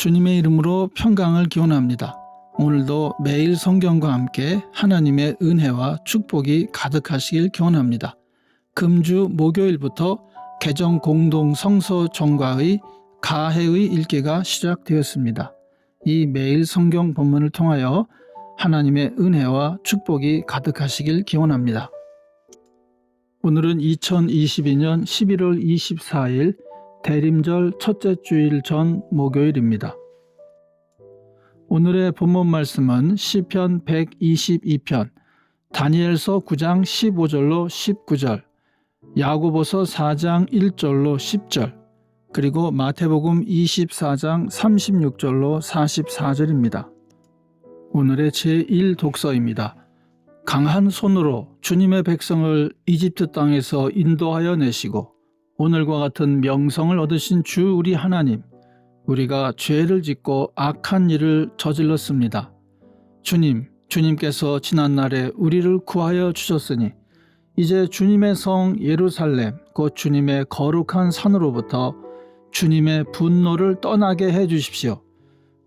주님의 이름으로 평강을 기원합니다. 오늘도 매일 성경과 함께 하나님의 은혜와 축복이 가득하시길 기원합니다. 금주 목요일부터 개정 공동 성서 정과의 가해의 읽기가 시작되었습니다. 이 매일 성경 본문을 통하여 하나님의 은혜와 축복이 가득하시길 기원합니다. 오늘은 2022년 11월 24일 대림절 첫째 주일 전 목요일입니다. 오늘의 본문 말씀은 시편 122편, 다니엘서 9장 15절로 19절, 야고보서 4장 1절로 10절, 그리고 마태복음 24장 36절로 44절입니다. 오늘의 제1독서입니다. 강한 손으로 주님의 백성을 이집트 땅에서 인도하여 내시고 오늘과 같은 명성을 얻으신 주 우리 하나님, 우리가 죄를 짓고 악한 일을 저질렀습니다. 주님께서 지난날에 우리를 구하여 주셨으니 이제 주님의 성 예루살렘, 곧 주님의 거룩한 산으로부터 주님의 분노를 떠나게 해 주십시오.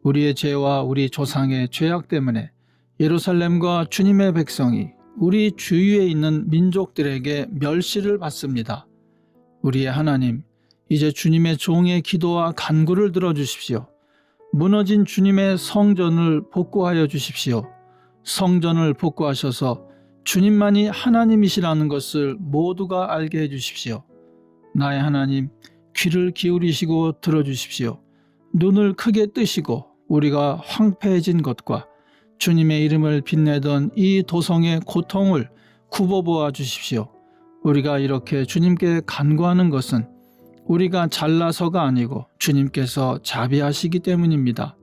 우리의 죄와 우리 조상의 죄악 때문에 예루살렘과 주님의 백성이 우리 주위에 있는 민족들에게 멸시를 받습니다. 우리의 하나님, 이제 주님의 종의 기도와 간구를 들어주십시오. 무너진 주님의 성전을 복구하여 주십시오. 성전을 복구하셔서 주님만이 하나님이시라는 것을 모두가 알게 해주십시오. 나의 하나님, 귀를 기울이시고 들어주십시오. 눈을 크게 뜨시고 우리가 황폐해진 것과 주님의 이름을 빛내던 이 도성의 고통을 굽어보아 주십시오. 우리가 이렇게 주님께 간구하는 것은 우리가 잘나서가 아니고 주님께서 자비하시기 때문입니다.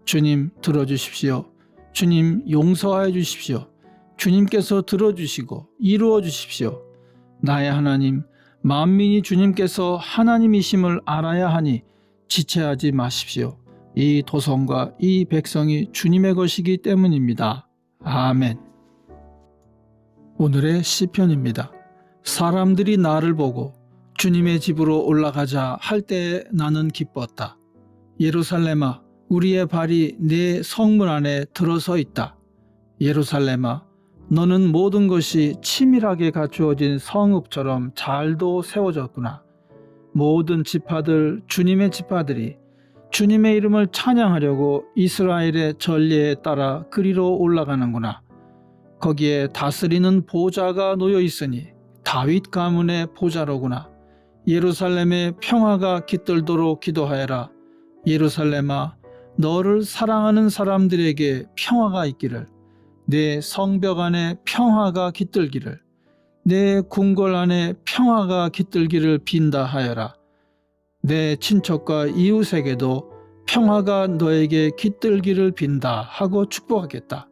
주님 들어주십시오. 주님 용서하여 주십시오. 주님께서 들어주시고 이루어 주십시오. 나의 하나님, 만민이 주님께서 하나님이심을 알아야 하니 지체하지 마십시오. 이 도성과 이 백성이 주님의 것이기 때문입니다. 아멘. 오늘의 시편입니다. 사람들이 나를 보고 주님의 집으로 올라가자 할 때에 나는 기뻤다. 예루살렘아, 우리의 발이 네 성문 안에 들어서 있다. 예루살렘아, 너는 모든 것이 치밀하게 갖추어진 성읍처럼 잘도 세워졌구나. 모든 지파들, 주님의 지파들이 주님의 이름을 찬양하려고 이스라엘의 전례에 따라 그리로 올라가는구나. 거기에 다스리는 보좌가 놓여 있으니 다윗 가문의 보좌로구나. 예루살렘의 평화가 깃들도록 기도하여라. 예루살렘아, 너를 사랑하는 사람들에게 평화가 있기를, 내 성벽 안에 평화가 깃들기를, 내 궁궐 안에 평화가 깃들기를 빈다 하여라. 내 친척과 이웃에게도 평화가 너에게 깃들기를 빈다 하고 축복하겠다.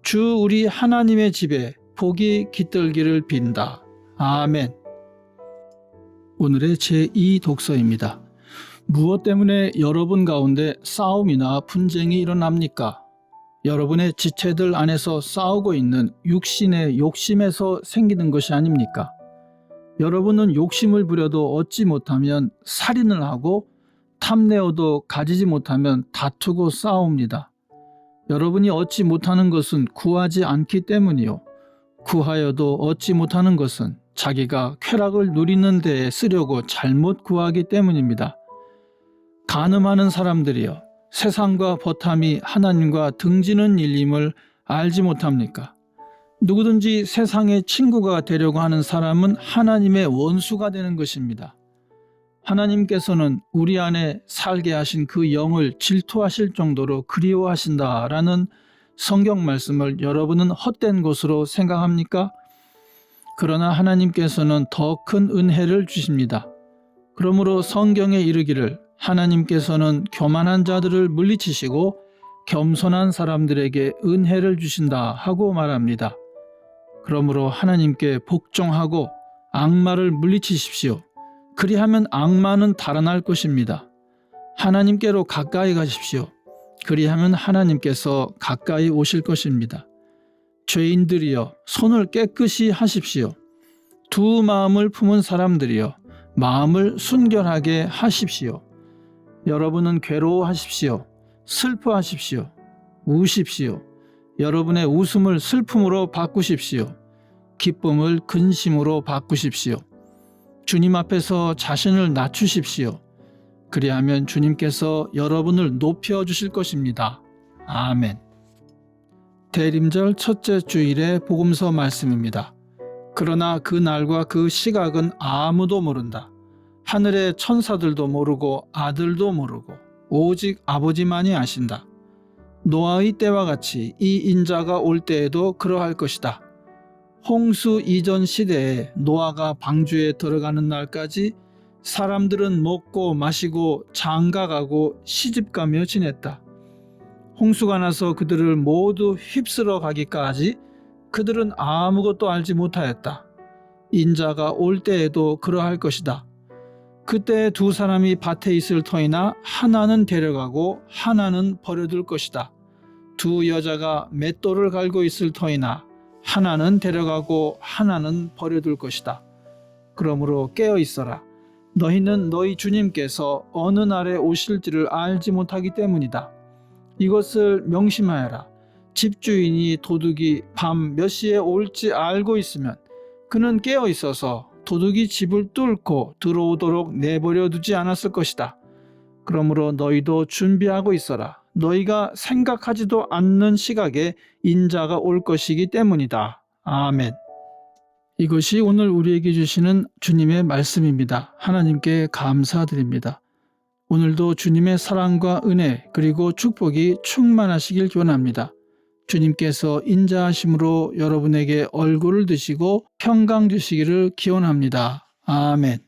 주 우리 하나님의 집에 복이 깃들기를 빈다. 아멘. 오늘의 제2독서입니다. 무엇 때문에 여러분 가운데 싸움이나 분쟁이 일어납니까? 여러분의 지체들 안에서 싸우고 있는 육신의 욕심에서 생기는 것이 아닙니까? 여러분은 욕심을 부려도 얻지 못하면 살인을 하고 탐내어도 가지지 못하면 다투고 싸웁니다. 여러분이 얻지 못하는 것은 구하지 않기 때문이요. 구하여도 얻지 못하는 것은 자기가 쾌락을 누리는 데에 쓰려고 잘못 구하기 때문입니다. 간음하는 사람들이여, 세상과 버탐이 하나님과 등지는 일임을 알지 못합니까? 누구든지 세상의 친구가 되려고 하는 사람은 하나님의 원수가 되는 것입니다. 하나님께서는 우리 안에 살게 하신 그 영을 질투하실 정도로 그리워하신다라는 성경 말씀을 여러분은 헛된 것으로 생각합니까? 그러나 하나님께서는 더 큰 은혜를 주십니다. 그러므로 성경에 이르기를 하나님께서는 교만한 자들을 물리치시고 겸손한 사람들에게 은혜를 주신다 하고 말합니다. 그러므로 하나님께 복종하고 악마를 물리치십시오. 그리하면 악마는 달아날 것입니다. 하나님께로 가까이 가십시오. 그리하면 하나님께서 가까이 오실 것입니다. 죄인들이여, 손을 깨끗이 하십시오. 두 마음을 품은 사람들이여, 마음을 순결하게 하십시오. 여러분은 괴로워하십시오. 슬퍼하십시오. 우십시오. 여러분의 웃음을 슬픔으로 바꾸십시오. 기쁨을 근심으로 바꾸십시오. 주님 앞에서 자신을 낮추십시오. 그리하면 주님께서 여러분을 높여주실 것입니다. 아멘. 대림절 첫째 주일의 복음서 말씀입니다. 그러나 그 날과 그 시각은 아무도 모른다. 하늘의 천사들도 모르고 아들도 모르고 오직 아버지만이 아신다. 노아의 때와 같이 이 인자가 올 때에도 그러할 것이다. 홍수 이전 시대에 노아가 방주에 들어가는 날까지 사람들은 먹고 마시고 장가가고 시집가며 지냈다. 홍수가 나서 그들을 모두 휩쓸어 가기까지 그들은 아무것도 알지 못하였다. 인자가 올 때에도 그러할 것이다. 그때 두 사람이 밭에 있을 터이나 하나는 데려가고 하나는 버려둘 것이다. 두 여자가 맷돌을 갈고 있을 터이나 하나는 데려가고 하나는 버려둘 것이다. 그러므로 깨어 있어라. 너희는 너희 주님께서 어느 날에 오실지를 알지 못하기 때문이다. 이것을 명심하여라. 집주인이 도둑이 밤 몇 시에 올지 알고 있으면 그는 깨어 있어서 도둑이 집을 뚫고 들어오도록 내버려 두지 않았을 것이다. 그러므로 너희도 준비하고 있어라. 너희가 생각하지도 않는 시각에 인자가 올 것이기 때문이다. 아멘. 이것이 오늘 우리에게 주시는 주님의 말씀입니다. 하나님께 감사드립니다. 오늘도 주님의 사랑과 은혜 그리고 축복이 충만하시길 기원합니다. 주님께서 인자하심으로 여러분에게 얼굴을 드시고 평강 주시기를 기원합니다. 아멘.